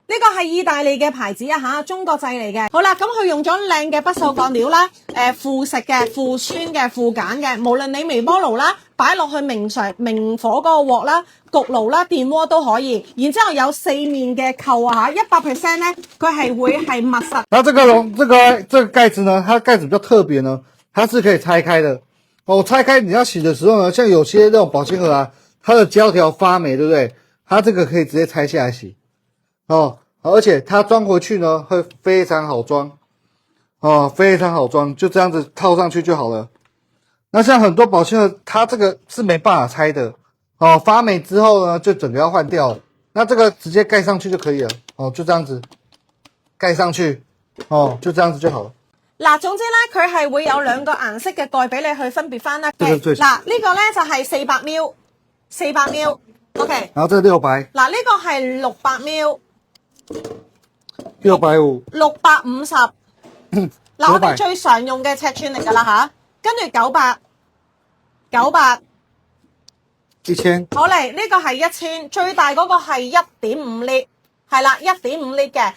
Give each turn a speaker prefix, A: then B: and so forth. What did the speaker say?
A: 呢個係意大利嘅牌子啊吓，中國製嚟嘅。好啦，咁佢用咗靚嘅不鏽鋼料啦，副食嘅、副酸嘅、副鹼嘅，無論你微波爐啦，擺落去明火嗰個鑊啦、焗爐啦、電鍋都可以。然之後有4面嘅扣啊吓，100%咧，佢係會係密實。
B: 然後這個蓋子呢，它蓋子比較特別呢，它是可以拆開的。哦，拆開你要洗的時候呢，像有些這種保鮮盒啊，它的膠條發霉，對不對？它這個可以直接拆下來洗。哦，而且它裝回去呢，會非常好裝，哦，非常好裝，就這樣子套上去就好了。那像很多保鮮盒，它這個是沒辦法拆的，哦，發霉之後呢，就整個要換掉了。那這個直接蓋上去就可以了，哦，就這樣子蓋上去，哦，就這樣子就好了。
A: 嗱，總之咧，佢係會有2個顏色嘅蓋俾你去分別翻啦。嗱，呢個咧就係400ml，400ml，OK。
B: 然後這個600。
A: 嗱，呢個係600ml。
B: 650。
A: 650。嗱，我哋最常用嘅尺寸嚟㗎啦吓，跟住900。
B: 1000。
A: 好嚟，呢個係1000，最大嗰個係1.5 litre，係啦，1.5 litre嘅。